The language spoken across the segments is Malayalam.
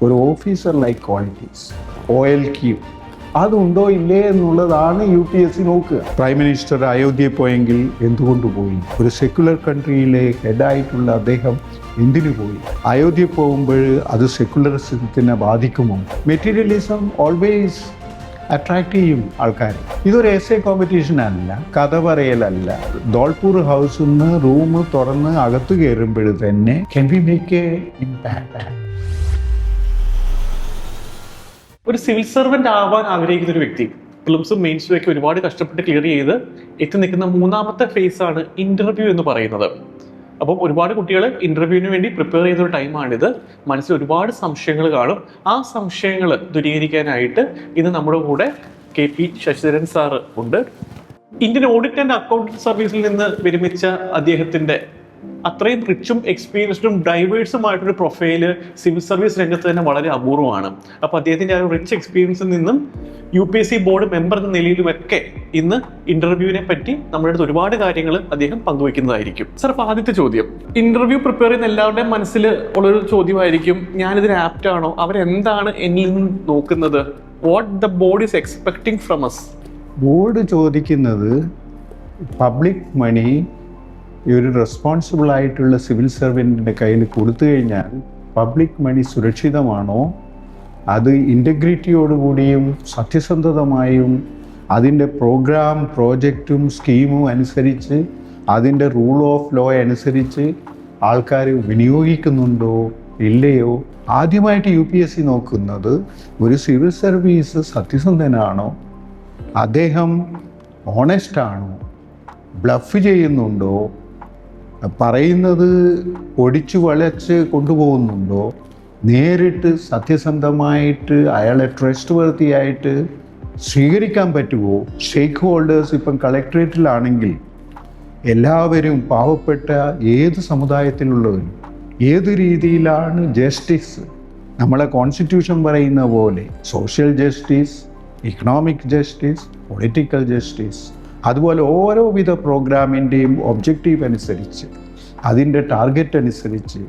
ഒരു ഓഫീസർ ലൈക്ക് ക്വാളിറ്റീസ് OLQ അതുണ്ടോ ഇല്ലേ എന്നുള്ളതാണ് UPSC നോക്കുക. പ്രൈം മിനിസ്റ്റർ അയോധ്യയിൽ പോയെങ്കിൽ എന്തുകൊണ്ട് പോയി? ഒരു സെക്യുലർ കൺട്രിയിലെ ഹെഡായിട്ടുള്ള അദ്ദേഹം എന്തിനു പോയി? അയോധ്യയിൽ പോകുമ്പോൾ അത് സെക്യുലറിസത്തിനെ ബാധിക്കുമോ? മെറ്റീരിയലിസം ഓൾവേസ് അട്രാക്ട് ചെയ്യും ആൾക്കാർ. ഇതൊരു എസ്സേ കോമ്പറ്റീഷൻ അല്ല, കഥ പറയലല്ല. ധോൾപൂർ ഹൗസിൽ നിന്ന് റൂം തുറന്ന് അകത്ത് കയറുമ്പോൾ തന്നെ can we make A impact. ഒരു സിവിൽ സർവന്റ് ആവാൻ ആഗ്രഹിക്കുന്ന ഒരു വ്യക്തി പ്രിലിംസും മെയിൻസും ഒക്കെ ഒരുപാട് കഷ്ടപ്പെട്ട് ക്ലിയർ ചെയ്ത് എത്തി നിൽക്കുന്ന മൂന്നാമത്തെ ഫേസ് ആണ് ഇന്റർവ്യൂ എന്ന് പറയുന്നത്. അപ്പം ഒരുപാട് കുട്ടികൾ ഇന്റർവ്യൂവിന് വേണ്ടി പ്രിപ്പയർ ചെയ്യുന്ന ഒരു ടൈമാണിത്. മനസ്സിൽ ഒരുപാട് സംശയങ്ങൾ കാണും. ആ സംശയങ്ങൾ ദൂരീകരിക്കാനായിട്ട് ഇന്ന് നമ്മുടെ കൂടെ KP ശശിധരൻ സാറ് ഉണ്ട്. ഇന്ത്യൻ ഓഡിറ്റ് ആൻഡ് അക്കൗണ്ടന്റ് സർവീസിൽ നിന്ന് വിരമിച്ച അദ്ദേഹത്തിന്റെ അത്രയും റിച്ചും എക്സ്പീരിയൻസ്ഡും ഡൈവേഴ്സുമായിട്ടൊരു പ്രൊഫൈല് സിവിൽ സർവീസ് രംഗത്ത് തന്നെ വളരെ അപൂർവമാണ്. അപ്പോൾ അദ്ദേഹത്തിന്റെ ആ ഒരു റിച്ച് എക്സ്പീരിയൻസിൽ നിന്നും UPSC ബോർഡ് മെമ്പർ എന്ന നിലയിലുമൊക്കെ ഇന്ന് ഇന്റർവ്യൂവിനെ പറ്റി നമ്മുടെ അടുത്ത് ഒരുപാട് കാര്യങ്ങൾ അദ്ദേഹം പങ്കുവയ്ക്കുന്നതായിരിക്കും. സാർ, അപ്പോൾ ആദ്യത്തെ ചോദ്യം, ഇന്റർവ്യൂ പ്രിപ്പയർ ചെയ്യുന്ന എല്ലാവരുടെയും മനസ്സിൽ ഉള്ളൊരു ചോദ്യമായിരിക്കും, ഞാനിതിന് ആപ്റ്റ് ആണോ? അവരെന്താണ് എന്നിൽ നിന്ന് നോക്കുന്നത്? What the board is expecting from us? Board ചോദിക്കുന്നത് പബ്ലിക് മണി ഒരു റെസ്പോൺസിബിൾ ആയിട്ടുള്ള സിവിൽ സർവൻറ്റിൻ്റെ കയ്യിൽ കൊടുത്തു കഴിഞ്ഞാൽ പബ്ലിക് മണി സുരക്ഷിതമാണോ? അത് ഇൻറ്റഗ്രിറ്റിയോടുകൂടിയും സത്യസന്ധതമായും അതിൻ്റെ പ്രോജക്റ്റും സ്കീമും അനുസരിച്ച് അതിൻ്റെ റൂൾ ഓഫ് ലോ അനുസരിച്ച് ആൾക്കാർ വിനിയോഗിക്കുന്നുണ്ടോ ഇല്ലയോ? ആദ്യമായിട്ട് UPSC നോക്കുന്നത് ഒരു സിവിൽ സർവീസ് സത്യസന്ധനാണോ, അദ്ദേഹം ഓണസ്റ്റ് ആണോ, ബ്ലഫ് ചെയ്യുന്നുണ്ടോ, പറയുന്നത് ഒടിച്ചു വളച്ച് കൊണ്ടുപോകുന്നുണ്ടോ, നേരിട്ട് സത്യസന്ധമായിട്ട് അയാളെ ട്രസ്റ്റ് വർത്തിയായിട്ട് സ്വീകരിക്കാൻ പറ്റുമോ? സ്റ്റേക്ക് ഹോൾഡേഴ്സ് ഇപ്പം കളക്ട്രേറ്റിലാണെങ്കിൽ എല്ലാവരും പാവപ്പെട്ട ഏത് സമുദായത്തിലുള്ളവരും ഏത് രീതിയിലാണ് ജസ്റ്റിസ്, നമ്മളെ കോൺസ്റ്റിറ്റ്യൂഷൻ പറയുന്ന പോലെ social justice, economic justice, political justice, അതുപോലെ ഓരോവിധ പ്രോഗ്രാമിൻ്റെയും ഒബ്ജക്റ്റീവ് അനുസരിച്ച് അതിൻ്റെ ടാർഗറ്റ് അനുസരിച്ച്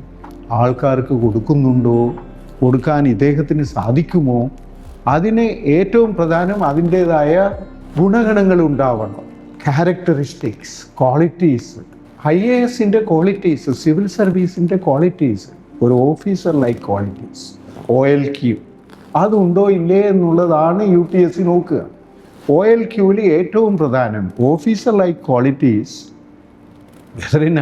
ആൾക്കാർക്ക് കൊടുക്കുന്നുണ്ടോ, കൊടുക്കാൻ ഇദ്ദേഹത്തിന് സാധിക്കുമോ? അതിന് ഏറ്റവും പ്രധാനം അതിൻ്റേതായ ഗുണഗണങ്ങൾ ഉണ്ടാവണം. ക്യാരക്ടറിസ്റ്റിക്സ്, ക്വാളിറ്റീസ്, IASൻ്റെ ക്വാളിറ്റീസ്, സിവിൽ സർവീസിൻ്റെ ക്വാളിറ്റീസ്, ഒരു ഓഫീസർ ലൈക്ക് ക്വാളിറ്റീസ് OLQ അതുണ്ടോ ഇല്ലേ എന്നുള്ളതാണ് UPSC നോക്കുക. OLQവിൽ ഏറ്റവും പ്രധാനം officer like qualities. Whether in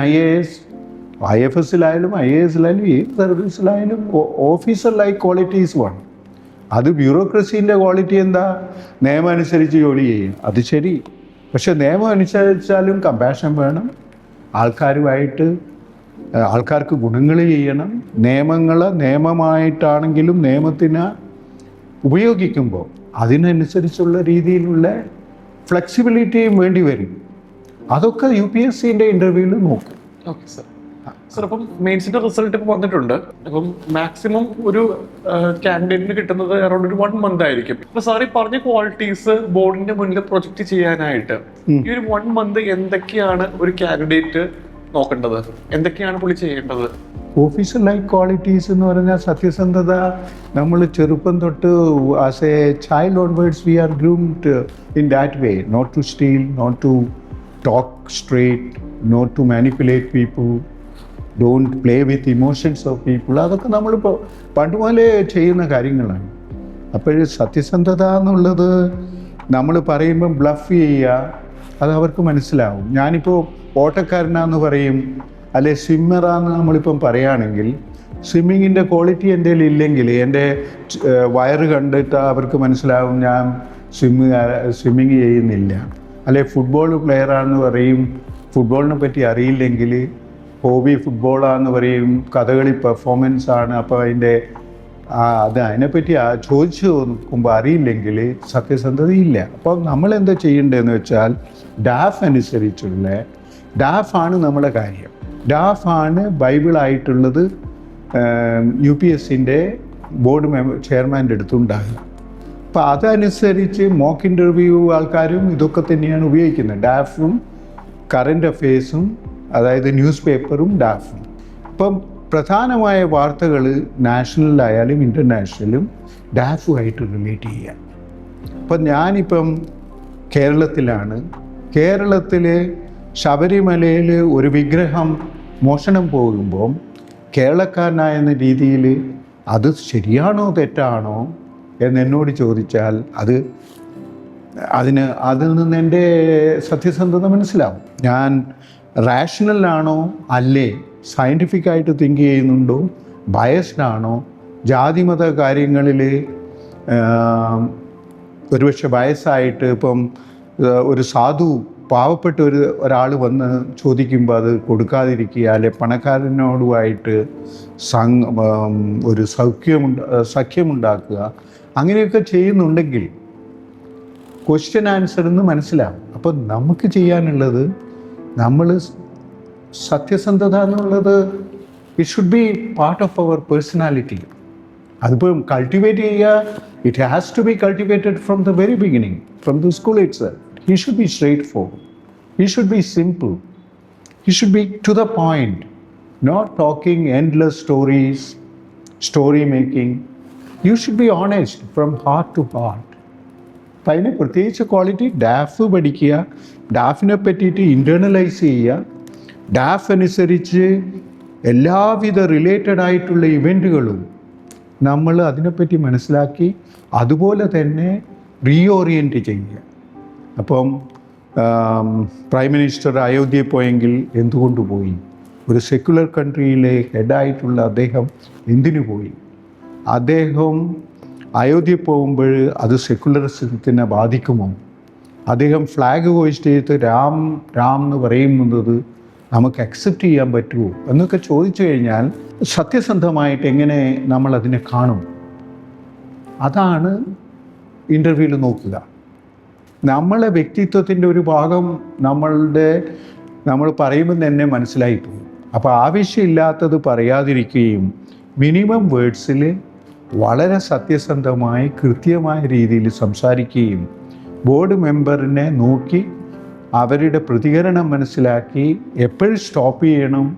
IFSലായാലും IASലായാലും ഏത് സർവീസിലായാലും ഓഫീസർ ലൈക്ക് ക്വാളിറ്റീസ് വേണം. അത് ബ്യൂറോക്രസീൻ്റെ ക്വാളിറ്റി എന്താ? നിയമം അനുസരിച്ച് ജോലി ചെയ്യും, അത് ശരി. പക്ഷെ നിയമം അനുസരിച്ചാലും കമ്പാഷൻ വേണം. ആൾക്കാർക്ക് ഗുണങ്ങൾ ചെയ്യണം. നിയമമായിട്ടാണെങ്കിലും നിയമത്തിന് ഉപയോഗിക്കുമ്പോൾ അതിനനുസരിച്ചുള്ള രീതിയിലുള്ള ഫ്ലെക്സിബിലിറ്റിയും വേണ്ടി വരും. അതൊക്കെ UPSCൻ്റെ ഇൻ്റർവ്യൂവിൽ നോക്കും. Okay sir. സാർ, അപ്പം മെയിൻസിന്റെ റിസൾട്ട് ഇപ്പോൾ വന്നിട്ടുണ്ട്. അപ്പം മാക്സിമം ഒരു കാൻഡിഡേറ്റിന് കിട്ടുന്നത് അറൗണ്ട് ഒരു 1 month ആയിരിക്കും. അപ്പൊ സാർ ഈ പറഞ്ഞ ക്വാളിറ്റീസ് ബോർഡിന്റെ മുന്നിൽ പ്രൊജക്റ്റ് ചെയ്യാനായിട്ട് ഈ ഒരു 1 month എന്തൊക്കെയാണ് ഒരു കാൻഡിഡേറ്റ് നോക്കേണ്ടത്? എന്തൊക്കെയാണ് പുള്ളി ചെയ്യേണ്ടത്? ഓഫീസർ ലൈക്ക് ക്വാളിറ്റീസ് എന്ന് പറഞ്ഞാൽ സത്യസന്ധത. നമ്മൾ ചെറുപ്പം തൊട്ട് as a child onwards we are groomed in that way, not to steal, not to talk straight, not to manipulate people, don't play with emotions of people. അതൊക്കെ നമ്മളിപ്പോൾ പണ്ട് മുതലേ ചെയ്യുന്ന കാര്യങ്ങളാണ്. അപ്പോൾ സത്യസന്ധത എന്നുള്ളത് നമ്മൾ പറയുമ്പം ബ്ലഫ് ചെയ്യുക, അത് അവർക്ക് മനസ്സിലാവും. ഞാനിപ്പോൾ ഓട്ടക്കാരനാന്ന് പറയും, അല്ലെ സ്വിമ്മറാന്ന് നമ്മളിപ്പം പറയുകയാണെങ്കിൽ സ്വിമ്മിങ്ങിൻ്റെ ക്വാളിറ്റി എൻ്റെ ഇല്ലെങ്കിൽ എൻ്റെ വയറ് കണ്ടിട്ട് അവർക്ക് മനസ്സിലാവും ഞാൻ സ്വിമ്മിങ് ചെയ്യുന്നില്ല. അല്ലെ ഫുട്ബോൾ പ്ലെയറാണെന്ന് പറയും, ഫുട്ബോളിനെ പറ്റി അറിയില്ലെങ്കിൽ ഹോബി ഫുട്ബോളാന്ന് പറയും, കഥകളി പെർഫോമൻസ് ആണ്, അപ്പോൾ അതിനെപ്പറ്റി ചോദിച്ചു നോക്കുമ്പോൾ അറിയില്ലെങ്കിൽ സത്യസന്ധതയില്ല. അപ്പോൾ നമ്മളെന്താ ചെയ്യേണ്ടതെന്ന് വെച്ചാൽ ഡാഫാണ് നമ്മുടെ കാര്യം. ഡാഫാണ് ബൈബിളായിട്ടുള്ളത് UPSCൻ്റെ ബോർഡ് ചെയർമാൻ്റെ അടുത്തുണ്ടാകുക. അപ്പോൾ അതനുസരിച്ച് മോക്ക് ഇൻ്റർവ്യൂ ആൾക്കാരും ഇതൊക്കെ തന്നെയാണ് ഉപയോഗിക്കുന്നത്. ഡാഫും കറൻറ്റ് അഫെയർസും, അതായത് ന്യൂസ് പേപ്പറും ഡാഫും. ഇപ്പം പ്രധാനമായ വാർത്തകൾ നാഷണലായാലും ഇൻ്റർനാഷണലും ഡാഫുമായിട്ട് റിലേറ്റ് ചെയ്യാം. അപ്പം ഞാനിപ്പം കേരളത്തിലാണ്. കേരളത്തിൽ ശബരിമലയിൽ ഒരു വിഗ്രഹം മോഷണം പോകുമ്പോൾ കേരളക്കാരനായെന്ന രീതിയിൽ അത് ശരിയാണോ തെറ്റാണോ എന്നോട് ചോദിച്ചാൽ അതിൽ നിന്ന് എൻ്റെ സത്യസന്ധത മനസ്സിലാവും. ഞാൻ റാഷണലാണോ അല്ലേ, സയൻറ്റിഫിക്കായിട്ട് തിങ്ക് ചെയ്യുന്നുണ്ടോ, ബയസ്ഡാണോ, ജാതിമത കാര്യങ്ങളിൽ ഒരുപക്ഷെ ബയസായിട്ട് ഇപ്പം ഒരു സാധു പാവപ്പെട്ട ഒരാൾ വന്ന് ചോദിക്കുമ്പോൾ അത് കൊടുക്കാതിരിക്കുക, അല്ലെ പണക്കാരനോടുമായിട്ട് ഒരു സഖ്യമുണ്ടാക്കുക, അങ്ങനെയൊക്കെ ചെയ്യുന്നുണ്ടെങ്കിൽ ക്വസ്റ്റ്യൻ ആൻസർ എന്ന് മനസ്സിലാവും. അപ്പോൾ നമുക്ക് ചെയ്യാനുള്ളത്, നമ്മൾ സത്യസന്ധത എന്നുള്ളത് it should be part of our personality. അതിപ്പോൾ കൾട്ടിവേറ്റ് ചെയ്യുക, it has to be cultivated from the very beginning, from the school itself. He should be straightforward. He should be simple. He should be to the point, not talking endless stories, story making. You should be honest from heart to heart. അപ്പം അതിന് പ്രത്യേകിച്ച് ക്വാളിറ്റി ഡാഫ് പഠിക്കുക, ഡാഫിനെ പറ്റിയിട്ട് ഇൻറ്റേർണലൈസ് ചെയ്യുക, ഡാഫ് അനുസരിച്ച് എല്ലാവിധ റിലേറ്റഡ് ആയിട്ടുള്ള ഇവൻറ്റുകളും നമ്മൾ അതിനെപ്പറ്റി മനസ്സിലാക്കി അതുപോലെ തന്നെ റീഓറിയൻറ്റ് ചെയ്യുക. അപ്പം പ്രൈം മിനിസ്റ്റർ അയോധ്യയിൽ പോയെങ്കിൽ എന്തുകൊണ്ട് പോയി? ഒരു സെക്യുലർ കൺട്രിയിലെ ഹെഡായിട്ടുള്ള അദ്ദേഹം എന്തിനു പോയി? അദ്ദേഹം അയോധ്യയിൽ പോകുമ്പോൾ അത് സെക്യുലറിസത്തിനെ ബാധിക്കുമോ? അദ്ദേഹം ഫ്ലാഗ് ഹോയിസ്റ്റ് ചെയ്ത് രാം രാം എന്ന് പറയുന്നത് നമുക്ക് അക്സെപ്റ്റ് ചെയ്യാൻ പറ്റുമോ എന്നൊക്കെ ചോദിച്ചു കഴിഞ്ഞാൽ സത്യസന്ധമായിട്ട് എങ്ങനെ നമ്മൾ അതിനെ കാണും? അതാണ് ഇൻ്റർവ്യൂവിൽ നോക്കുക. നമ്മളെ വ്യക്തിത്വത്തിൻ്റെ ഒരു ഭാഗം നമ്മൾ പറയുമ്പോൾ തന്നെ മനസ്സിലായിപ്പോകും. അപ്പോൾ ആവശ്യമില്ലാത്തത് പറയാതിരിക്കുകയും മിനിമം വേർഡ്സിൽ വളരെ സത്യസന്ധമായി കൃത്യമായ രീതിയിൽ സംസാരിക്കുകയും ബോർഡ് മെമ്പറിനെ നോക്കി അവരുടെ പ്രതികരണം മനസ്സിലാക്കി എപ്പോഴും സ്റ്റോപ്പ് ചെയ്യണം,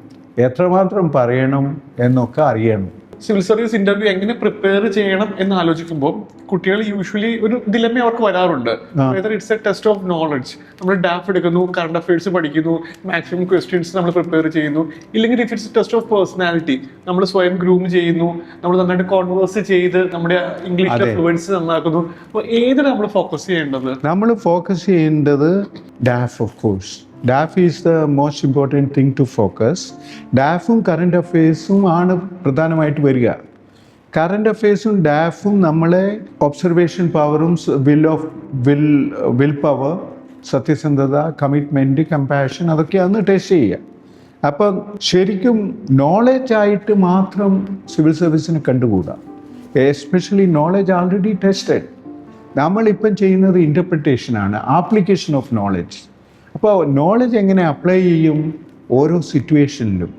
എത്രമാത്രം പറയണം എന്നൊക്കെ അറിയണം. സിവിൽ സർവീസ് ഇന്റർവ്യൂ എങ്ങനെ പ്രിപ്പയർ ചെയ്യണം എന്ന് ആലോചിക്കുമ്പോൾ കുട്ടികൾ യൂഷ്വലി ഒരു ദിലമ അവർക്ക് വരാറുണ്ട്. Whether it's A test of knowledge. നമ്മൾ ഡാഫ് എടുക്കുന്നു, കറണ്ട് അഫയേഴ്സ് പഠിക്കുന്നു, മാക്സിമം ക്വസ്റ്റ്യൻസ് നമ്മൾ പ്രിപ്പയർ ചെയ്യുന്നു. ഇല്ലെങ്കിൽ if it's test of personality, നമ്മൾ സ്വയം ഗ്രൂം ചെയ്യുന്നു, നമ്മൾ നന്നായിട്ട് കോൺവേഴ്സ് ചെയ്ത് നമ്മുടെ ഇംഗ്ലീഷിലെ ഫ്ലുവൻസി നന്നാക്കുന്നു. അപ്പോൾ ഏതിനാണ് നമ്മൾ ഫോക്കസ് ചെയ്യേണ്ടത്? നമ്മൾ ഫോക്കസ് ചെയ്യേണ്ടത് DAF of course. DAF is the most important thing to focus. ഡാഫും കറണ്ട് അഫയേഴ്സും ആണ് പ്രധാനമായിട്ട് വരിക. കറണ്ട് അഫയേഴ്സും ഡാഫും നമ്മളെ ഒബ്സർവേഷൻ പവറും വിൽ പവർ, സത്യസന്ധത, കമ്മിറ്റ്മെൻറ്റ്, കമ്പാഷൻ അതൊക്കെയാണ് ടെസ്റ്റ് ചെയ്യുക. അപ്പം ശരിക്കും നോളജായിട്ട് മാത്രം സിവിൽ സർവീസിനെ കണ്ടുകൂടാ. Especially knowledge already tested. നമ്മളിപ്പം ചെയ്യുന്നത് ഇൻ്റർപ്രിട്ടേഷനാണ്, ആപ്ലിക്കേഷൻ ഓഫ് നോളജ്. അപ്പോൾ നോളജ് എങ്ങനെ അപ്ലൈ ചെയ്യും ഓരോ സിറ്റുവേഷനിലും,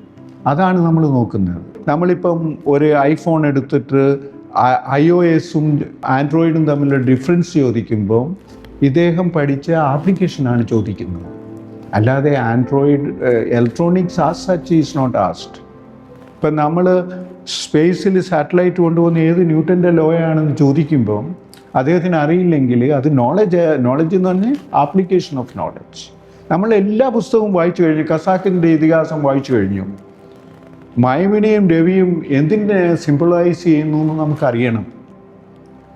അതാണ് നമ്മൾ നോക്കുന്നത്. നമ്മളിപ്പം ഒരു ഐഫോൺ എടുത്തിട്ട് iOS-ഉം ആൻഡ്രോയിഡും തമ്മിലുള്ള ഡിഫറൻസ് ചോദിക്കുമ്പോൾ ഇദ്ദേഹം പഠിച്ച ആപ്ലിക്കേഷനാണ് ചോദിക്കുന്നത്, അല്ലാതെ Android electronics as such is not asked. ഇപ്പം നമ്മൾ സ്പേസിൽ സാറ്റലൈറ്റ് കൊണ്ടുപോകുന്ന ഏത് ന്യൂട്ടൻ്റെ ലോ ആണെന്ന് ചോദിക്കുമ്പോൾ അദ്ദേഹത്തിന് അറിയില്ലെങ്കിൽ അത് നോളജ് എന്ന് പറഞ്ഞാൽ ആപ്ലിക്കേഷൻ ഓഫ് നോളജ്. നമ്മൾ എല്ലാ പുസ്തകവും വായിച്ചു കഴിഞ്ഞു, ഖസാക്കിൻ്റെ ഇതിഹാസം വായിച്ചു കഴിഞ്ഞു. മൈമിനെയും രവിയും എന്തിനെ സിമ്പിളൈസ് ചെയ്യുന്നു എന്ന് നമുക്കറിയണം.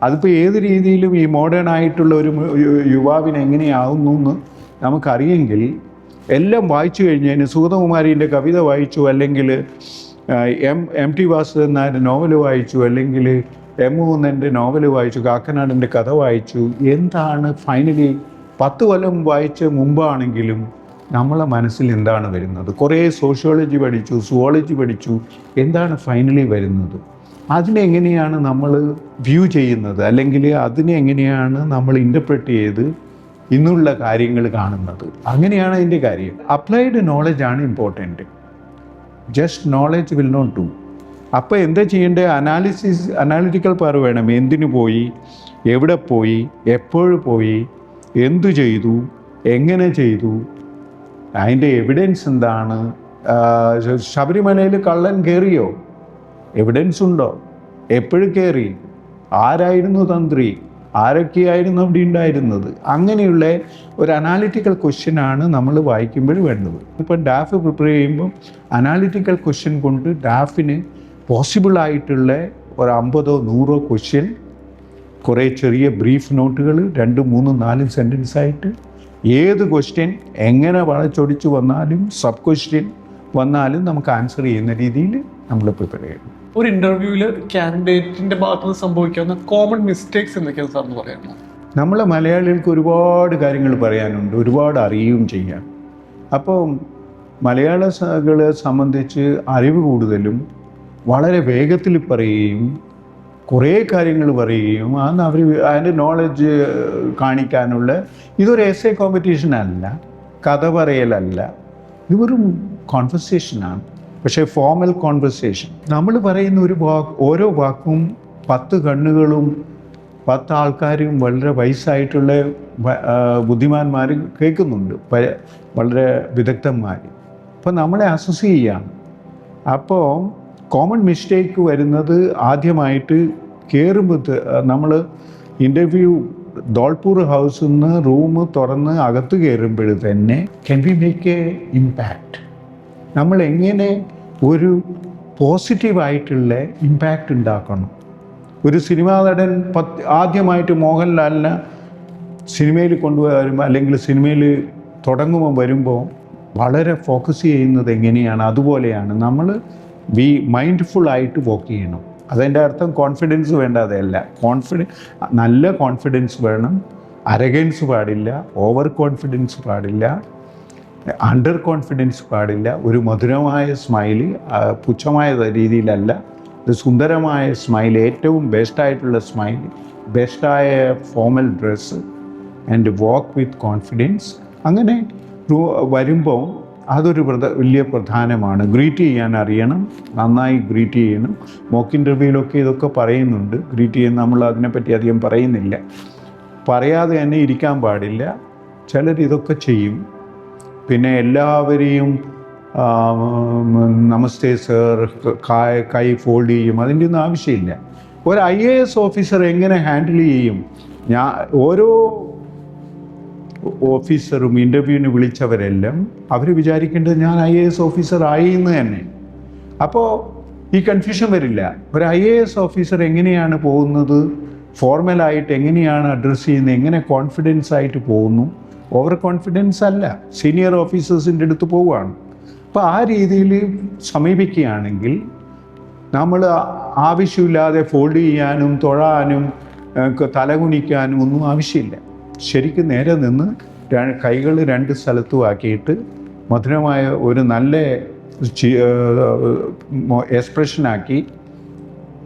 അതിപ്പോൾ ഏത് രീതിയിലും ഈ മോഡേൺ ആയിട്ടുള്ള ഒരു യുവാവിന് എങ്ങനെയാവുന്നു എന്ന് നമുക്കറിയെങ്കിൽ എല്ലാം വായിച്ചു കഴിഞ്ഞതിന് സുഗതകുമാരീൻ്റെ കവിത വായിച്ചു, അല്ലെങ്കിൽ MT വാസുദേവൻ നായരുടെ നോവൽ വായിച്ചു, അല്ലെങ്കിൽ M. നോവൽ വായിച്ചു, കാക്കനാടിൻ്റെ കഥ വായിച്ചു. എന്താണ് ഫൈനലി 10 കൊല്ലം വായിച്ച മുമ്പാണെങ്കിലും നമ്മളെ മനസ്സിൽ എന്താണ് വരുന്നത്? കുറേ സോഷ്യോളജി പഠിച്ചു, സുവോളജി പഠിച്ചു, എന്താണ് ഫൈനലി വരുന്നത്? അതിനെങ്ങനെയാണ് നമ്മൾ വ്യൂ ചെയ്യുന്നത്, അല്ലെങ്കിൽ അതിനെ എങ്ങനെയാണ് നമ്മൾ ഇൻ്റർപ്രറ്റ് ചെയ്ത് ഇന്നുള്ള കാര്യങ്ങൾ കാണുന്നത്? അങ്ങനെയാണ് അതിൻ്റെ കാര്യം. അപ്ലൈഡ് നോളജാണ് important. Just knowledge will not do. അപ്പോൾ എന്താ ചെയ്യേണ്ടത്? അനാലിറ്റിക്കൽ പവർ വേണം. എന്തിനു പോയി, എവിടെ പോയി, എപ്പോഴും പോയി, എന്തു ചെയ്തു, എങ്ങനെ ചെയ്തു, അതിൻ്റെ എവിഡൻസ് എന്താണ് ശബരിമലയിൽ കള്ളൻ കയറിയോ? എവിഡൻസ് ഉണ്ടോ? എപ്പോഴും കയറി? ആരായിരുന്നു തന്ത്രി? ആരൊക്കെയായിരുന്നു അവിടെ ഉണ്ടായിരുന്നത്? അങ്ങനെയുള്ള ഒരു അനാലിറ്റിക്കൽ ക്വസ്റ്റ്യനാണ് നമ്മൾ വായിക്കുമ്പോൾ വേണ്ടത്. ഇപ്പം ഡാഫ് പ്രിപ്പയർ ചെയ്യുമ്പം അനാലിറ്റിക്കൽ ക്വസ്റ്റ്യൻ കൊണ്ട് ഡാഫിന് പോസിബിളായിട്ടുള്ള ഒരു 50 or 100 ക്വസ്റ്റ്യൻ, കുറേ ചെറിയ ബ്രീഫ് നോട്ടുകൾ 2, 3, 4 സെൻറ്റൻസായിട്ട് ഏത് ക്വസ്റ്റ്യൻ എങ്ങനെ വളച്ചൊടിച്ച് വന്നാലും സബ് ക്വസ്റ്റ്യൻ വന്നാലും നമുക്ക് ആൻസർ ചെയ്യുന്ന രീതിയിൽ നമ്മൾ പ്രിപ്പയർ ചെയ്യണം. ഒരു ഇന്റർവ്യൂവിൽ കാൻഡിഡേറ്റിന്റെ ഭാഗത്തുനിന്ന് സംഭവിക്കാവുന്ന കോമൺ മിസ്റ്റേക്സ് എന്തൊക്കെയാണ് സാറിന് പറയാമോ? നമ്മളെ മലയാളികൾക്ക് ഒരുപാട് കാര്യങ്ങൾ പറയാനുണ്ട്, ഒരുപാട് അറിയുകയും ചെയ്യാം. അപ്പോൾ മലയാളികളെ സംബന്ധിച്ച് അറിവ് കൂടുതലും വളരെ വേഗത്തിൽ പറയുകയും കുറേ കാര്യങ്ങൾ പറയുകയും അന്ന് അവർ അതിൻ്റെ നോളജ് കാണിക്കാനുള്ള ഇതൊരു എസ്സേ കോമ്പറ്റീഷൻ അല്ല, കഥ പറയലല്ല, ഇതൊരു കോൺവെർസേഷനാണ്. പക്ഷേ ഫോർമൽ കോൺവെർസേഷൻ. നമ്മൾ പറയുന്ന ഓരോ വാക്കും 10 കണ്ണുകളും 10 ആൾക്കാരും വളരെ വയസ്സായിട്ടുള്ള ബുദ്ധിമാന്മാർ കേൾക്കുന്നുണ്ട്, വളരെ വിദഗ്ധന്മാർ. അപ്പോൾ നമ്മളെ അസസ് ചെയ്യാണ്. അപ്പോൾ കോമൺ മിസ്റ്റേക്ക് വരുന്നത് ആദ്യമായിട്ട് കയറുമ്പോൾ നമ്മൾ ഇൻ്റർവ്യൂ ധോൾപൂർ ഹൗസിൽ നിന്ന് റൂം തുറന്ന് അകത്ത് കയറുമ്പോൾ തന്നെ can we make A impact? നമ്മൾ എങ്ങനെ ഒരു പോസിറ്റീവായിട്ടുള്ള ഇമ്പാക്റ്റ് ഉണ്ടാക്കണം? ഒരു സിനിമാ നടൻ ആദ്യമായിട്ട് മോഹൻലാലിനെ സിനിമയിൽ കൊണ്ടുവരുമ്പോൾ അല്ലെങ്കിൽ സിനിമയിൽ തുടങ്ങുമ്പോൾ വരുമ്പോൾ വളരെ ഫോക്കസ് ചെയ്യുന്നത് എങ്ങനെയാണ്, അതുപോലെയാണ് നമ്മൾ മൈൻഡ്ഫുള്ളായിട്ട് വർക്ക് ചെയ്യണം. അതിൻ്റെ അർത്ഥം കോൺഫിഡൻസ് വേണ്ടാതെയല്ല. നല്ല കോൺഫിഡൻസ് വേണം, അരഗൻസ് പാടില്ല, ഓവർ കോൺഫിഡൻസ് പാടില്ല, അണ്ടർ കോൺഫിഡൻസ് പാടില്ല. ഒരു മധുരമായ സ്മൈല്, പുച്ഛമായ രീതിയിലല്ല, ഒരു സുന്ദരമായ സ്മൈൽ, ഏറ്റവും ബെസ്റ്റായിട്ടുള്ള സ്മൈൽ, ബെസ്റ്റായ formal dress and walk with confidence. അങ്ങനെ വരുമ്പോൾ അതൊരു വലിയ പ്രധാനമാണ്. ഗ്രീറ്റ് ചെയ്യാൻ അറിയണം, നന്നായി ഗ്രീറ്റ് ചെയ്യണം. മോക്ക് ഇൻ്റർവ്യൂവിലൊക്കെ ഇതൊക്കെ പറയുന്നുണ്ട്. ഗ്രീറ്റ് ചെയ്യാൻ നമ്മൾ അതിനെപ്പറ്റി അധികം പറയുന്നില്ല. പറയാതെ തന്നെ ഇരിക്കാൻ പാടില്ല. ചിലർ ഇതൊക്കെ ചെയ്യും. പിന്നെ എല്ലാവരെയും നമസ്തേ സർ, കൈ ഫോൾഡ് ചെയ്യും, അതിൻ്റെ ഒന്നും ആവശ്യമില്ല. ഒരു IAS ഓഫീസർ എങ്ങനെ ഹാൻഡിൽ ചെയ്യും? ഓരോ ഓഫീസറും ഇൻ്റർവ്യൂവിന് വിളിച്ചവരെല്ലാം അവർ വിചാരിക്കേണ്ടത് ഞാൻ IAS ഓഫീസർ ആയി എന്ന് തന്നെ. അപ്പോൾ ഈ കൺഫ്യൂഷൻ വരില്ല. ഒരു IAS ഓഫീസർ എങ്ങനെയാണ് പോകുന്നത്, ഫോർമലായിട്ട് എങ്ങനെയാണ് അഡ്രസ്സ് ചെയ്യുന്നത്, എങ്ങനെ കോൺഫിഡൻസ് ആയിട്ട് പോകുന്നു, ഓവർ കോൺഫിഡൻസ് അല്ല, സീനിയർ ഓഫീസേഴ്സിൻ്റെ അടുത്ത് പോവുകയാണ്. അപ്പോൾ ആ രീതിയിൽ സമീപിക്കുകയാണെങ്കിൽ നമ്മൾ ആവശ്യമില്ലാതെ ഫോൾഡ് ചെയ്യാനും തൊഴാനും തലകുനിക്കാനും ഒന്നും ആവശ്യമില്ല. ശരിക്കും നേരെ നിന്ന് കൈകൾ 2 സ്ഥലത്തും ആക്കിയിട്ട് മധുരമായ ഒരു നല്ല എക്സ്പ്രഷനാക്കി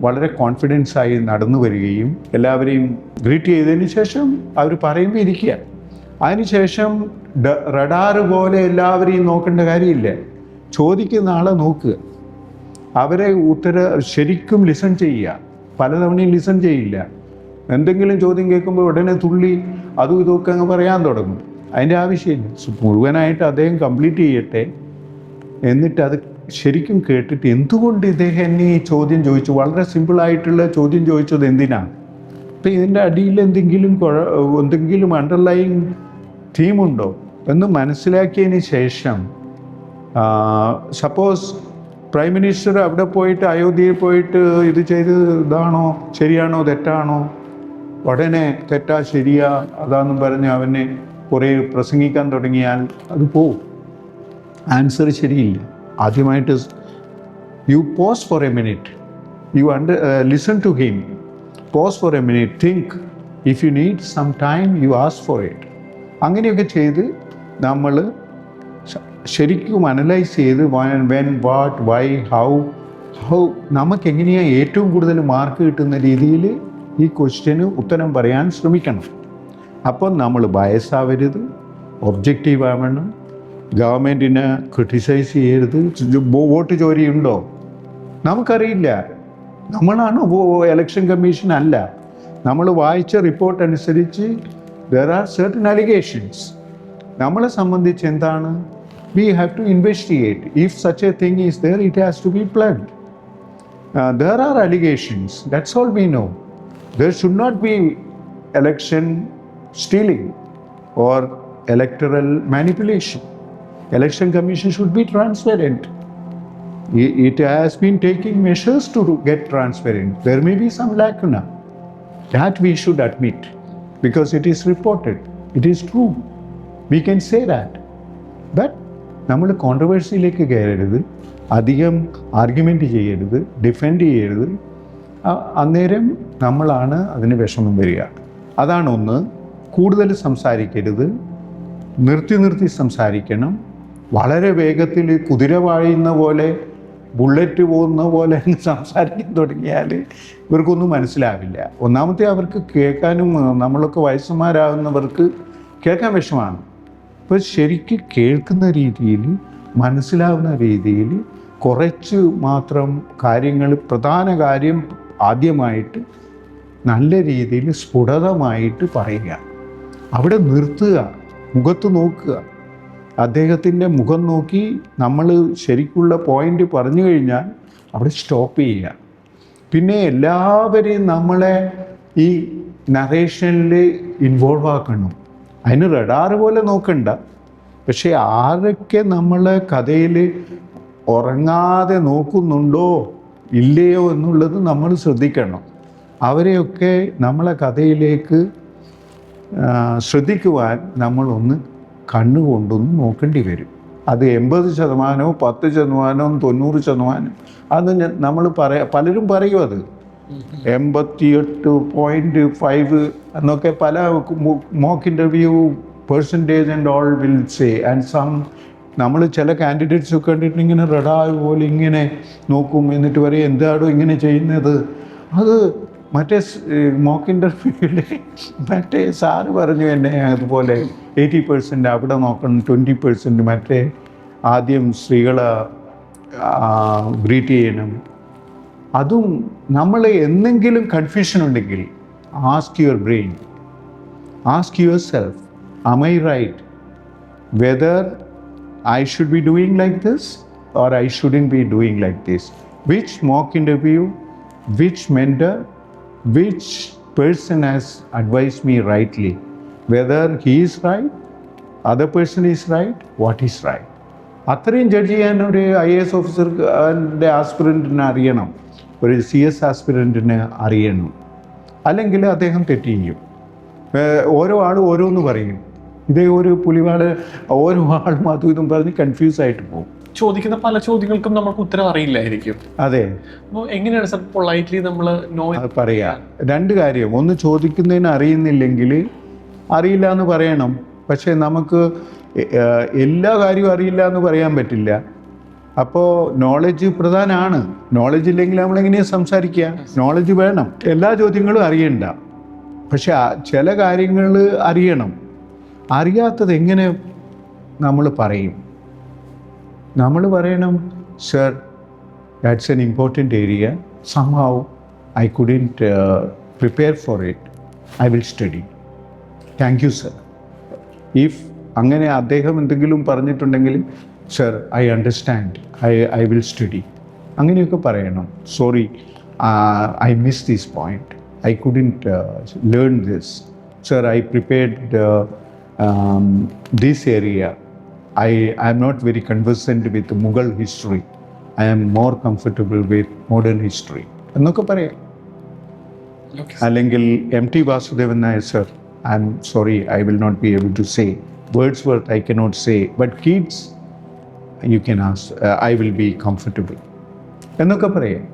വളരെ കോൺഫിഡൻസായി നടന്നു വരികയും എല്ലാവരെയും ഗ്രീറ്റ് ചെയ്തതിന് ശേഷം അവർ പറയുമ്പോൾ ഇരിക്കുക. അതിനുശേഷം റഡാറ് പോലെ എല്ലാവരെയും നോക്കേണ്ട കാര്യമില്ല. ചോദിക്കുന്ന ആളെ നോക്കുക, അവരെ ശരിക്കും ലിസൺ ചെയ്യുക. പലതവണയും ലിസൺ ചെയ്യില്ല. എന്തെങ്കിലും ചോദ്യം കേൾക്കുമ്പോൾ ഉടനെ തുള്ളി അതും ഇതൊക്കെ അങ്ങ് പറയാൻ തുടങ്ങും. അതിൻ്റെ ആവശ്യമില്ല. മുഴുവനായിട്ട് അദ്ദേഹം കംപ്ലീറ്റ് ചെയ്യട്ടെ. എന്നിട്ട് അത് ശരിക്കും കേട്ടിട്ട് എന്തുകൊണ്ട് ഇദ്ദേഹം എന്നെ ഈ ചോദ്യം ചോദിച്ചു, വളരെ സിമ്പിളായിട്ടുള്ള ചോദ്യം ചോദിച്ചത് എന്തിനാണ്, ഇപ്പം ഇതിൻ്റെ അടിയിൽ എന്തെങ്കിലും അണ്ടർലൈങ് തീമുണ്ടോ എന്ന് മനസ്സിലാക്കിയതിന് ശേഷം, സപ്പോസ് പ്രൈം മിനിസ്റ്റർ അവിടെ പോയിട്ട് അയോധ്യയിൽ പോയിട്ട് ഇത് ചെയ്ത് ഇതാണോ ശരിയാണോ തെറ്റാണോ, ഉടനെ തെറ്റാ ശരിയാ അതാണെന്നും പറഞ്ഞ് അവനെ കുറേ പ്രസംഗിക്കാൻ തുടങ്ങിയാൽ അത് പോവും. ആൻസർ ശരിയില്ല. ആദ്യമായിട്ട് you pause for a minute, you listen to him, pause for a minute, think, if you need some time you ask for it. അങ്ങനെയൊക്കെ ചെയ്ത് നമ്മൾ ശരിക്കും അനലൈസ് ചെയ്ത് വെൻ, വാട്ട്, വൈ, ഹൗ നമുക്കെങ്ങനെയാണ് ഏറ്റവും കൂടുതൽ മാർക്ക് കിട്ടുന്ന രീതിയിൽ ഈ ക്വസ്റ്റ്യന് ഉത്തരം പറയാൻ ശ്രമിക്കണം. അപ്പം നമ്മൾ ബയസാവരുത്, ഒബ്ജക്റ്റീവ് ആവണം, ഗവൺമെൻറ്റിനെ ക്രിട്ടിസൈസ് ചെയ്യരുത്. വോട്ട് ചോരിയുണ്ടോ നമുക്കറിയില്ല, നമ്മളാണ് ഇലക്ഷൻ കമ്മീഷൻ അല്ല. നമ്മൾ വായിച്ച റിപ്പോർട്ട് അനുസരിച്ച് there are certain allegations. നമ്മളെ സംബന്ധിച്ച് എന്താണ്, we have to investigate. If such a thing is there, it has to be plugged. There are allegations, that's all we know. There should not be election stealing or electoral manipulation. Election Commission should be transparent. It has been taking measures to get transparent. There may be some lacuna. That we should admit because it is reported. It is true. We can say that. But നമ്മൾ കോൺട്രവേഴ്സിയിലേക്ക് കയറരുത്, അധികം ആർഗ്യുമെൻ്റ് ചെയ്യരുത്, ഡിഫെൻഡ് ചെയ്യരുത്. അന്നേരം നമ്മളാണ് അതിന് വിഷമം വരിക. അതാണ് ഒന്ന്. കൂടുതൽ സംസാരിക്കരുത്, നിർത്തി സംസാരിക്കണം. വളരെ വേഗത്തിൽ കുതിര പായുന്ന പോലെ, ബുള്ളറ്റ് പോകുന്ന പോലെ സംസാരിക്കാൻ തുടങ്ങിയാൽ ഇവർക്കൊന്നും മനസ്സിലാവില്ല. ഒന്നാമത്തെ അവർക്ക് കേൾക്കാനും, നമ്മളൊക്കെ വയസ്സന്മാരാകുന്നവർക്ക് കേൾക്കാൻ വിഷമാണ്. അപ്പോൾ ശരിക്ക് കേൾക്കുന്ന രീതിയിൽ, മനസ്സിലാവുന്ന രീതിയിൽ കുറച്ച് മാത്രം കാര്യങ്ങൾ, പ്രധാന കാര്യം ആദ്യമായിട്ട് നല്ല രീതിയിൽ സ്ഫുടതമായിട്ട് പറയുക. അവിടെ നിർത്തുക, മുഖത്ത് നോക്കുക. അദ്ദേഹത്തിൻ്റെ മുഖം നോക്കി നമ്മൾ ശരിക്കുള്ള പോയിൻ്റ് പറഞ്ഞു കഴിഞ്ഞാൽ അവിടെ സ്റ്റോപ്പ് ചെയ്യുക. പിന്നെ എല്ലാവരെയും നമ്മളെ ഈ നറേഷനിൽ ഇൻവോൾവ് ആക്കണം. അതിന് റഡാർ പോലെ നോക്കണ്ട. പക്ഷേ ആരൊക്കെ നമ്മളെ കഥയിൽ ഉറങ്ങാതെ നോക്കുന്നുണ്ടോ ഇല്ലയോ എന്നുള്ളത് നമ്മൾ ശ്രദ്ധിക്കണം. അവരെയൊക്കെ നമ്മളെ കഥയിലേക്ക് ശ്രദ്ധിക്കുവാൻ നമ്മളൊന്ന് കണ്ണുകൊണ്ടൊന്ന് നോക്കേണ്ടി വരും. അത് 80%, 10%, 90%, അത് നമ്മൾ പലരും പറയും. അത് 88.5 എന്നൊക്കെ പല mock interview percentage and all will say. And some നമ്മൾ ചില കാൻഡിഡേറ്റ്സ് ഒക്കെ കണ്ടിട്ട് ഇങ്ങനെ റഡാർ പോലെ ഇങ്ങനെ നോക്കും, എന്നിട്ട് പറയും എന്താണോ ഇങ്ങനെ ചെയ്യുന്നത്. അത് മറ്റേ മോക്ക് ഇൻ്റർവ്യൂവിൽ മറ്റേ സാറ് പറഞ്ഞു എന്നെ അതുപോലെ 80% അവിടെ നോക്കണം, 20% മറ്റേ ആദ്യം സ്ത്രീകളെ ഗ്രീറ്റ് ചെയ്യണം. അതും നമ്മൾ എന്തെങ്കിലും കൺഫ്യൂഷൻ ഉണ്ടെങ്കിൽ ask your brain, ask your self, am I right? Whether I should be doing like this or I shouldn't be doing like this. Which mock interview, which mentor, which person has advised me rightly? Whether he is right, other person is right, what is right? അത്രയും ജഡ്ജ് ചെയ്യാൻ ഒരു IAS ഓഫീസറിൻ്റെ ആസ്പിറൻറ്റിന് അറിയണം, ഒരു CS ആസ്പിറൻറ്റിന് അറിയണം. അല്ലെങ്കിൽ അദ്ദേഹം തെറ്റ് ചെയ്യും. ഓരോ ആളും ഓരോന്ന് പറയും. ഇതേ ഒരു പുലിവാട് ഓരോ ആളും അതും ഇതും പറഞ്ഞ് കൺഫ്യൂസ് ആയിട്ട് പോകും. ചോദിക്കുന്ന പല ചോദ്യങ്ങൾക്കും നമുക്ക് ഉത്തരം അറിയില്ലായിരിക്കും. അതെ. അപ്പോൾ എങ്ങനെയാണ് സർ പൊളൈറ്റ്ലി നമ്മൾ പറയാ? രണ്ട് കാര്യം. ഒന്ന്, ചോദിക്കുന്നതിന് അറിയുന്നില്ലെങ്കിൽ അറിയില്ല എന്ന് പറയണം. പക്ഷേ നമുക്ക് എല്ലാ കാര്യവും അറിയില്ല എന്ന് പറയാൻ പറ്റില്ല. അപ്പോൾ നോളജ് പ്രധാനമാണ്. നോളജ് ഇല്ലെങ്കിൽ നമ്മളെങ്ങനെയാണ് സംസാരിക്കുക? നോളജ് വേണം. എല്ലാ ചോദ്യങ്ങളും അറിയണ്ട, പക്ഷെ ചില കാര്യങ്ങൾ അറിയണം. അറിയാത്തത് എങ്ങനെ നമ്മൾ പറയും? നമ്മൾ പറയണം, sir that's an important area, somehow I couldn't prepare for it, I will study, thank you sir. If അങ്ങനെ അദ്ദേഹം എന്തെങ്കിലും പറഞ്ഞിട്ടുണ്ടെങ്കിൽ, sir I understand, I will study, അങ്ങനെയൊക്കെ പറയണം. Sorry, I miss this point, I couldn't learn this. Sir, I prepared this area. I am not very conversant with Mughal history. I am more comfortable with modern history. എന്നൊക്കെ പറയാം. അല്ലെങ്കിൽ MT Vasudevan Nair, sir, I am sorry, I will not be able to say. Wordsworth I cannot say, but kids you can ask, I will be comfortable. എന്നൊക്കെ പറയാം.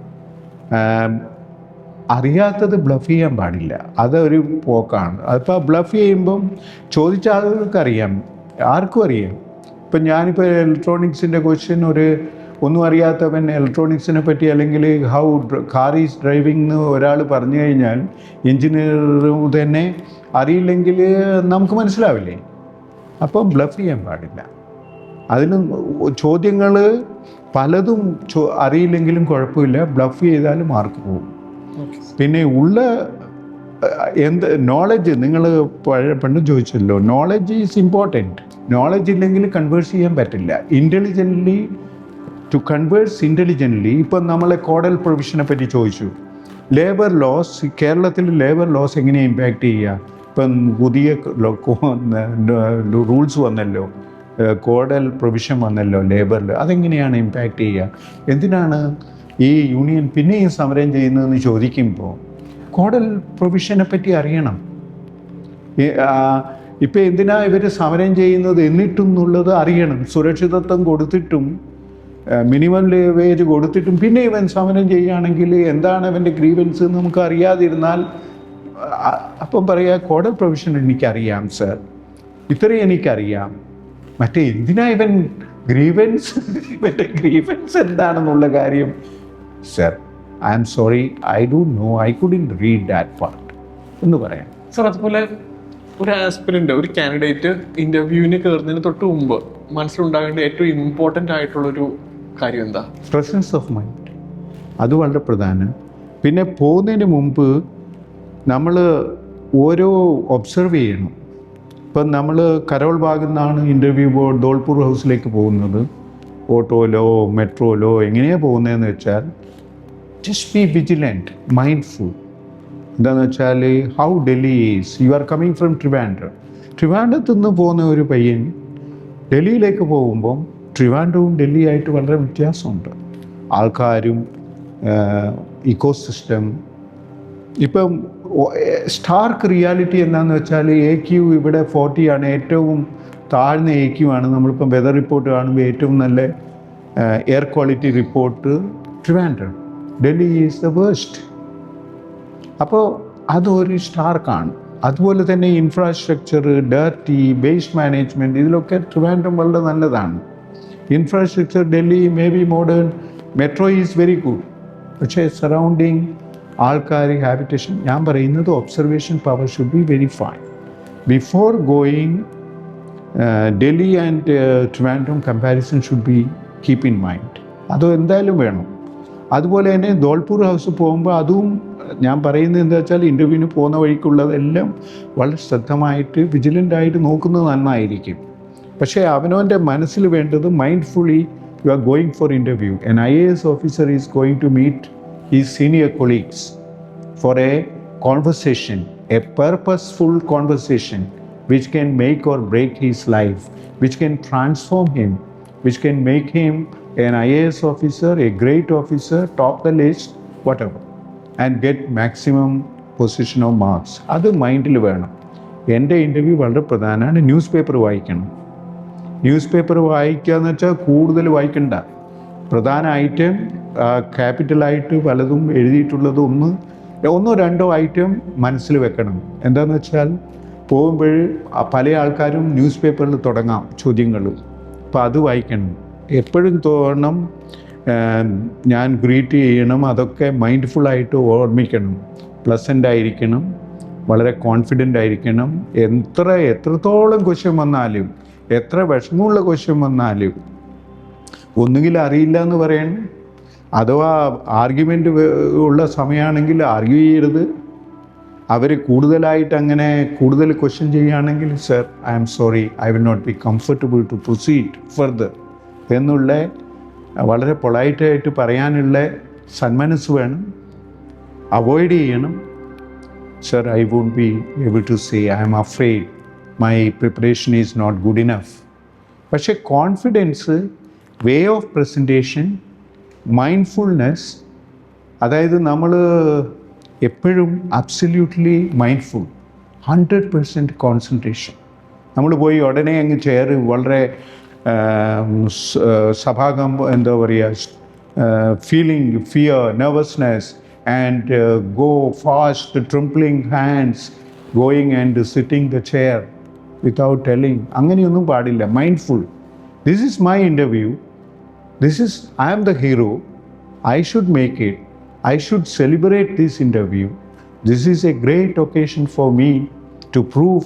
അറിയാത്തത് ബ്ലഫ് ചെയ്യാൻ പാടില്ല. അതൊരു പോക്കാണ്. അതിപ്പോൾ ബ്ലഫ് ചെയ്യുമ്പം ചോദിച്ച ആളുകൾക്ക് അറിയാം, ആർക്കും അറിയാം. ഇപ്പം ഞാനിപ്പോൾ ഇലക്ട്രോണിക്സിൻ്റെ ക്വസ്റ്റ്യൻ ഒന്നും അറിയാത്തവൻ ഇലക്ട്രോണിക്സിനെ പറ്റി അല്ലെങ്കിൽ ഹൗ കാർ ഈസ് ഡ്രൈവിംഗ് എന്ന് ഒരാൾ പറഞ്ഞു കഴിഞ്ഞാൽ എഞ്ചിനീയർ തന്നെ അറിയില്ലെങ്കിൽ നമുക്ക് മനസ്സിലാവില്ലേ? അപ്പം ബ്ലഫ് ചെയ്യാൻ പാടില്ല. അതിന് ചോദ്യങ്ങൾ പലതും അറിയില്ലെങ്കിലും കുഴപ്പമില്ല, ബ്ലഫ് ചെയ്താൽ മാർക്ക് പോകും. പിന്നെ ഉള്ള എന്ത് നോളജ് നിങ്ങൾ പണ്ട് ചോദിച്ചല്ലോ, നോളജ് ഈസ് ഇമ്പോർട്ടൻറ്റ്. നോളജ് ഇല്ലെങ്കിൽ കൺവേഴ്സ് ചെയ്യാൻ പറ്റില്ല. Intelligently to converse intelligently. ഇപ്പം നമ്മളെ കോഡൽ പ്രൊവിഷനെ പറ്റി ചോദിച്ചു. ലേബർ ലോസ്, കേരളത്തിൽ ലേബർ ലോസ് എങ്ങനെയാണ് ഇമ്പാക്റ്റ് ചെയ്യുക? ഇപ്പം പുതിയ റൂൾസ് വന്നല്ലോ, കോഡൽ പ്രൊവിഷൻ വന്നല്ലോ ലേബറിൽ. അതെങ്ങനെയാണ് ഇമ്പാക്റ്റ് ചെയ്യുക? എന്തിനാണ് ഈ യൂണിയൻ പിന്നെയും സമരം ചെയ്യുന്നതെന്ന് ചോദിക്കുമ്പോൾ കോഡൽ പ്രൊവിഷനെ പറ്റി അറിയണം. ഇപ്പം എന്തിനാ ഇവർ സമരം ചെയ്യുന്നത് എന്നിട്ടും എന്നുള്ളത് അറിയണം. സുരക്ഷിതത്വം കൊടുത്തിട്ടും മിനിമം വേജ് കൊടുത്തിട്ടും പിന്നെ ഇവൻ സമരം ചെയ്യുകയാണെങ്കിൽ എന്താണ് ഇവൻ്റെ ഗ്രീവൻസ് എന്ന് നമുക്ക് അറിയാതിരുന്നാൽ അപ്പം പറയുക കോഡൽ പ്രൊവിഷൻ എനിക്കറിയാം സർ, ഇത്രയും എനിക്കറിയാം, മറ്റേ എന്തിനാ ഇവൻ ഗ്രീവൻസ്, ഇവൻ്റെ ഗ്രീവൻസ് എന്താണെന്നുള്ള കാര്യം sir I am sorry, I don't know, I couldn't read that part എന്ന് പറയാം. സർ അതുപോലെ ഒരു ആസ്പിരൻ്റ്, ഒരു കാൻഡിഡേറ്റ് ഇൻ്റർവ്യൂവിന് കയറുന്നതിന് തൊട്ട് മുമ്പ് മനസ്സിലുണ്ടാകേണ്ട ഏറ്റവും ഇമ്പോർട്ടൻ്റ് ആയിട്ടുള്ളൊരു കാര്യം എന്താ? Presence of mind. അത് വളരെ പ്രധാനം. പിന്നെ പോകുന്നതിന് മുമ്പ് നമ്മൾ ഓരോ ഒബ്സർവ് ചെയ്യണം. ഇപ്പം നമ്മൾ കരോൾ ഭാഗത്തു നിന്നാണ് ഇൻ്റർവ്യൂ ബോർഡ് ധോൾപൂർ ഹൗസിലേക്ക് പോകുന്നത്, ഓട്ടോയിലോ മെട്രോയിലോ എങ്ങനെയാണ് പോകുന്നതെന്ന് വെച്ചാൽ ജസ്റ്റ് ബി വിജിലൻറ്റ്, മൈൻഡ്ഫുൾ. എന്താണെന്ന് വെച്ചാൽ how Delhi is, you are coming from Trivandrum. ട്രിവാൻഡ്രത്ത് നിന്ന് പോകുന്ന ഒരു പയ്യൻ ഡൽഹിയിലേക്ക് പോകുമ്പം ട്രിവാൻഡ്രവും ഡൽഹി ആയിട്ട് വളരെ വ്യത്യാസമുണ്ട്. ആൾക്കാരും ഇക്കോസിസ്റ്റം. ഇപ്പം സ്റ്റാർക്ക് റിയാലിറ്റി എന്താണെന്ന് വെച്ചാൽ AQ ഇവിടെ 40 ആണ്, ഏറ്റവും താഴ്ന്ന AQ ആണ്. നമ്മളിപ്പം വെതർ റിപ്പോർട്ട് കാണുമ്പോൾ ഏറ്റവും നല്ല air quality report Trivandrum. Delhi is the waste. അപ്പോൾ അതൊരു സ്റ്റാർക്കാണ്. അതുപോലെ തന്നെ ഇൻഫ്രാസ്ട്രക്ചർ, ഡർട്ടി, വേസ്റ്റ് മാനേജ്മെൻറ്റ്, ഇതിലൊക്കെ ട്രിവാൻഡ്രം വളരെ നല്ലതാണ്. Infrastructure Delhi may be modern, metro is very good. പക്ഷേ സറൗണ്ടിങ് ആൾക്കാർ, ഹാബിറ്റേഷൻ, ഞാൻ പറയുന്നത് observation power should be very fine before going. Delhi and Trivandrum comparison should be keep in mind. അത് എന്തായാലും വേണം. അതുപോലെ തന്നെ ധോൾപൂർ ഹൗസ് പോകുമ്പോൾ അതും ഞാൻ പറയുന്നത് എന്താ വെച്ചാൽ ഇൻ്റർവ്യൂവിന് പോകുന്ന വഴിക്കുള്ളതെല്ലാം വളരെ ശ്രദ്ധമായിട്ട് വിജിലൻ്റായിട്ട് നോക്കുന്നത് നന്നായിരിക്കും. പക്ഷേ അവനവൻ്റെ മനസ്സിൽ വേണ്ടത് mindfully you are going for interview. An IAS officer is going to meet his senior colleagues for a conversation, a purposeful conversation which can make or break his life, which can transform him, which can make him an IAS officer, a great officer, top the list, whatever, and get maximum position of marks. അത് മൈൻഡിൽ വേണം. എൻ്റെ ഇൻ്റർവ്യൂ വളരെ പ്രധാനമാണ്. ന്യൂസ് പേപ്പർ വായിക്കണം. ന്യൂസ് പേപ്പർ വായിക്കുക എന്ന് വെച്ചാൽ കൂടുതൽ വായിക്കണ്ട. പ്രധാന ഐറ്റം ക്യാപിറ്റലായിട്ട് പലതും എഴുതിയിട്ടുള്ളത് ഒന്നോ രണ്ടോ ഐറ്റം മനസ്സിൽ വെക്കണം. എന്താണെന്ന് വെച്ചാൽ പോകുമ്പോൾ പല ആൾക്കാരും ന്യൂസ് പേപ്പറിൽ തുടങ്ങാം ചോദ്യങ്ങൾ. അപ്പോൾ അത് വായിക്കണം. എപ്പോഴും തോന്നണം ഞാൻ ഗ്രീറ്റ് ചെയ്യണം. അതൊക്കെ മൈൻഡ്ഫുള്ളായിട്ട് ഓർമ്മിക്കണം. പ്ലസൻ്റ് ആയിരിക്കണം, വളരെ കോൺഫിഡൻ്റ് ആയിരിക്കണം. എത്രത്തോളം ക്വസ്റ്റ്യൻ വന്നാലും, എത്ര വിഷമമുള്ള ക്വസ്റ്റ്യൻ വന്നാലും ഒന്നുകിൽ അറിയില്ല എന്ന് പറയണം, അഥവാ ആർഗ്യുമെൻ്റ് ഉള്ള സമയമാണെങ്കിൽ ആർഗ്യൂ ചെയ്യരുത്. അവർ കൂടുതലായിട്ട് അങ്ങനെ കൂടുതൽ ക്വസ്റ്റ്യൻ ചെയ്യുകയാണെങ്കിൽ sir I am sorry, I will not be comfortable to proceed further എന്നുള്ള വളരെ പൊളൈറ്റായിട്ട് പറയാനുള്ള സന്മനസ് വേണം. അവോയ്ഡ് ചെയ്യണം. Sir I won't be able to say I am afraid my preparation is not good enough. പക്ഷേ confidence, way of presentation, mindfulness, അതായത് നമ്മൾ എപ്പോഴും അബ്സല്യൂട്ട്ലി മൈൻഡ്ഫുൾ, 100% കോൺസെൻട്രേഷൻ. നമ്മൾ പോയി ഉടനെ അങ്ങ് ചെയർ വളരെ എന്താ പറയുക, feeling fear, nervousness and go fast, trembling hands, going and sitting the chair without telling, അങ്ങനെയൊന്നും പാടില്ല. Mindful. This is my interview. I am the hero. I should make it. I should celebrate this interview. This is a great occasion for me to prove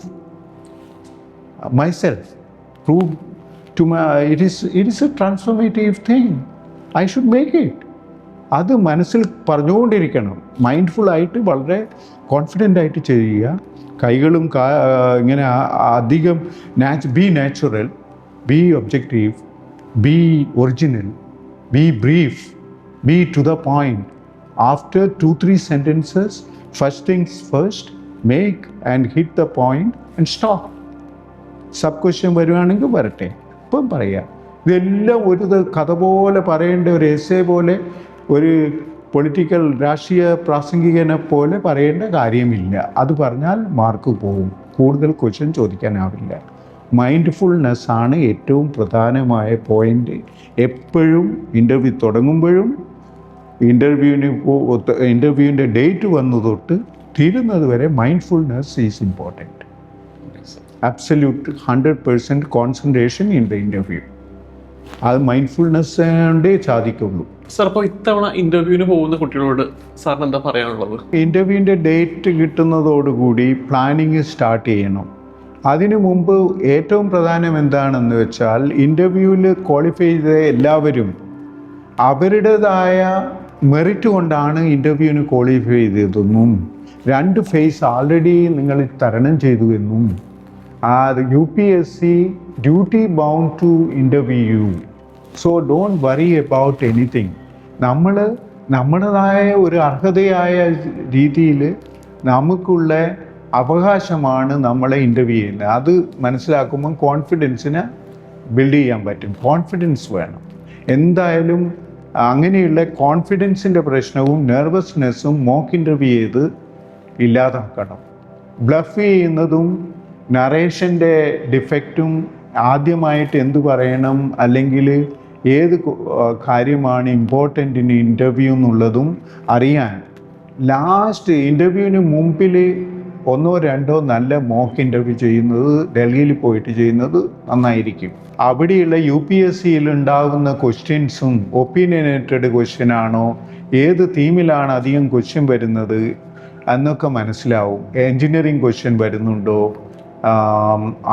myself. Prove to it is a transformative thing. I should make it. അത് മനസ്സിൽ പറഞ്ഞുകൊണ്ടിരിക്കണം. മൈൻഡ്ഫുള്ളായിട്ട് വളരെ കോൺഫിഡൻ്റ് ആയിട്ട് ചെയ്യുക. കൈകളും ഇങ്ങനെ അധികം be natural, be objective, be original, be brief, be to the point. After 2-3 sentences, first things first, make and hit the point and stop. Sub question വരുവാണെങ്കിൽ വരട്ടെ, ഇപ്പം പറയുക. ഇതെല്ലാം ഒരു കഥ പോലെ പറയേണ്ട, ഒരു എസ്സേ പോലെ, ഒരു പൊളിറ്റിക്കൽ രാഷ്ട്രീയ പ്രാസംഗികനെ പോലെ പറയേണ്ട കാര്യമില്ല. അത് പറഞ്ഞാൽ മാർക്ക് പോകും, കൂടുതൽ ക്വസ്റ്റ്യൻ ചോദിക്കാനാവില്ല. മൈൻഡ്ഫുൾനെസ് ആണ് ഏറ്റവും പ്രധാനമായ പോയിൻ്റ്. എപ്പോഴും ഇൻ്റർവ്യൂ തുടങ്ങുമ്പോഴും ഇൻ്റർവ്യൂവിൻ്റെ ഡേറ്റ് വന്നു തൊട്ട് തീരുന്നത് വരെ mindfulness is important. absolute 100% concentration in the interview. അത് മൈൻഡ്ഫുൾനെസ് കൊണ്ടേ സാധിക്കുള്ളൂ. സാർ, അപ്പോൾ ഇത്തവണ ഇൻ്റർവ്യൂവിന് പോകുന്ന കുട്ടികളോട് സാറിന് എന്താ പറയാനുള്ളത്? ഇൻ്റർവ്യൂവിൻ്റെ ഡേറ്റ് കിട്ടുന്നതോടുകൂടി പ്ലാനിങ് സ്റ്റാർട്ട് ചെയ്യണം. അതിനു മുമ്പ് ഏറ്റവും പ്രധാനം എന്താണെന്ന് വെച്ചാൽ, ഇൻ്റർവ്യൂവിൽ ക്വാളിഫൈ ചെയ്ത എല്ലാവരും അവരുടേതായ മെറിറ്റ് കൊണ്ടാണ് ഇൻ്റർവ്യൂവിന് ക്വാളിഫൈ ചെയ്തതെന്നും 2 ഫേസ് ആൾറെഡി നിങ്ങൾ തരണം ചെയ്തു എന്നും UPSC duty bound to interview you. So don't worry about anything. നമ്മുടേതായ ഒരു അർഹതയായ രീതിയിൽ നമുക്കുള്ള അവകാശമാണ് നമ്മളെ ഇൻ്റർവ്യൂ ചെയ്യുന്നത്. അത് മനസ്സിലാക്കുമ്പോൾ കോൺഫിഡൻസിനെ ബിൽഡ് ചെയ്യാൻ പറ്റും. കോൺഫിഡൻസ് വേണം എന്തായാലും. അങ്ങനെയുള്ള കോൺഫിഡൻസിൻ്റെ പ്രശ്നവും നെർവസ്നെസ്സും മോക്ക് ഇൻ്റർവ്യൂ ചെയ്ത് ഇല്ലാതാക്കണം. ബ്ലഫ് ചെയ്യുന്നതും നറേഷൻ്റെ ഡിഫക്റ്റും, ആദ്യമായിട്ട് എന്ത് പറയണം അല്ലെങ്കിൽ ഏത് കാര്യമാണ് ഇമ്പോർട്ടൻ്റ് ഇൻ ഇൻ്റർവ്യൂ എന്നുള്ളതും അറിയാൻ ലാസ്റ്റ് ഇൻ്റർവ്യൂവിന് മുമ്പിൽ 1-2 നല്ല മോക്ക് ഇൻ്റർവ്യൂ ചെയ്യുന്നത്, ഡൽഹിയിൽ പോയിട്ട് ചെയ്യുന്നത് നന്നായിരിക്കും. അവിടെയുള്ള UPSCയിൽ ഉണ്ടാകുന്ന ക്വസ്റ്റ്യൻസും ഒപ്പീനിയനേറ്റഡ് ക്വസ്റ്റ്യൻ ആണോ, ഏത് തീമിലാണ് അധികം ക്വസ്റ്റ്യൻ വരുന്നത് എന്നൊക്കെ മനസ്സിലാവും. എൻജിനീയറിംഗ് ക്വസ്റ്റ്യൻ വരുന്നുണ്ടോ,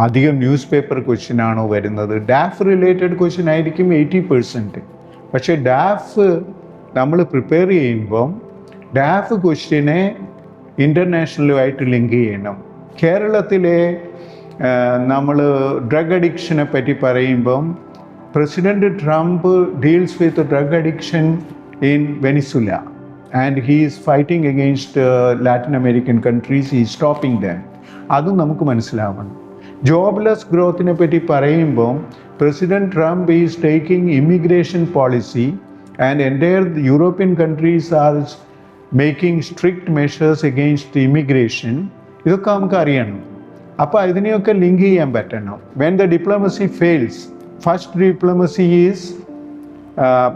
അധികം ന്യൂസ് പേപ്പർ ക്വസ്റ്റ്യൻ ആണോ വരുന്നത്. ഡാഫ് റിലേറ്റഡ് ക്വസ്റ്റ്യൻ ആയിരിക്കും 80%. പക്ഷേ ഡാഫ് നമ്മൾ പ്രിപ്പയർ ചെയ്യുമ്പം ഡാഫ് ക്വസ്റ്റ്യനെ ഇൻ്റർനാഷണലുമായിട്ട് ലിങ്ക് ചെയ്യണം. കേരളത്തിലെ നമ്മൾ ഡ്രഗ് അഡിക്ഷനെ പറ്റി പറയുമ്പം president Trump deals with drug addiction in Venezuela and he is fighting against Latin American countries, he stopping dum. അതും നമുക്ക് മനസ്സിലാവണം. ജോബ്ലെസ് ഗ്രോത്തിനെ പറ്റി പറയുമ്പോൾ president Trump is taking immigration policy and entire European countries are making strict measures against immigration. ഇതൊക്കെ നമുക്ക് അറിയണം. അപ്പോൾ ഇതിനെയൊക്കെ ലിങ്ക് ചെയ്യാൻ പറ്റണം. When the diplomacy fails, first diplomacy is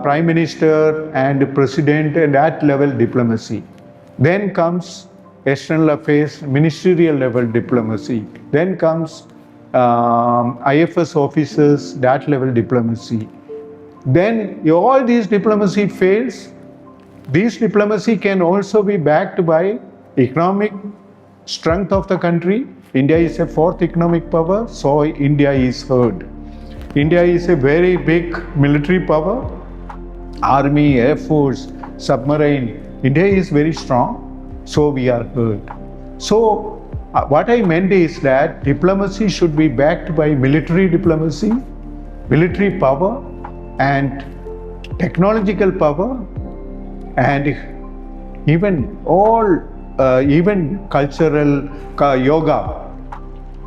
Prime Minister and President and that level diplomacy. Then comes external affairs, ministerial level diplomacy. Then comes IFS officers, that level diplomacy. Then all these diplomacy fails. This diplomacy can also be backed by economic strength of the country. India is a 4th economic power, so India is heard. India is a very big military power, army, air force, submarine. India is very strong, so we are heard. So what I meant is that diplomacy should be backed by military diplomacy, military power and technological power, and even even cultural yoga,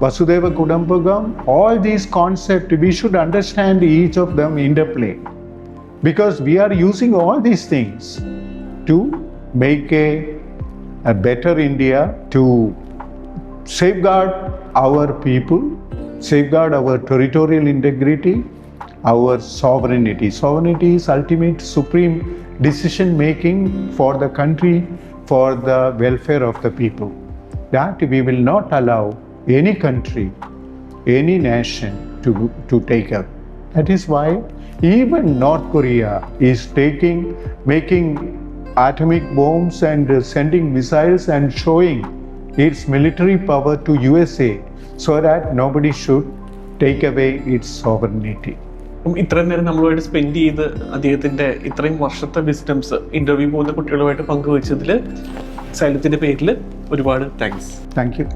Vasudeva Kudumbakam, all these concepts, we should understand each of them interplay, because we are using all these things to make a better India, to safeguard our people, safeguard our territorial integrity, our sovereignty. Sovereignty is ultimate supreme decision making for the country, for the welfare of the people. That we will not allow any country, any nation to take up. That is why even North Korea is making atomic bombs and sending missiles and showing its military power to USA so that nobody should take away its sovereignty. അപ്പം ഇത്രയും നേരം നമ്മളുമായിട്ട് സ്പെൻഡ് ചെയ്ത് അദ്ദേഹത്തിന്റെ ഇത്രയും വർഷത്തെ വിസ്ഡംസ് ഇന്റർവ്യൂ പോകുന്ന കുട്ടികളുമായിട്ട് പങ്കുവച്ചതിൽ സൈലത്തിന്റെ പേരിൽ ഒരുപാട് താങ്ക്സ്. Thank you.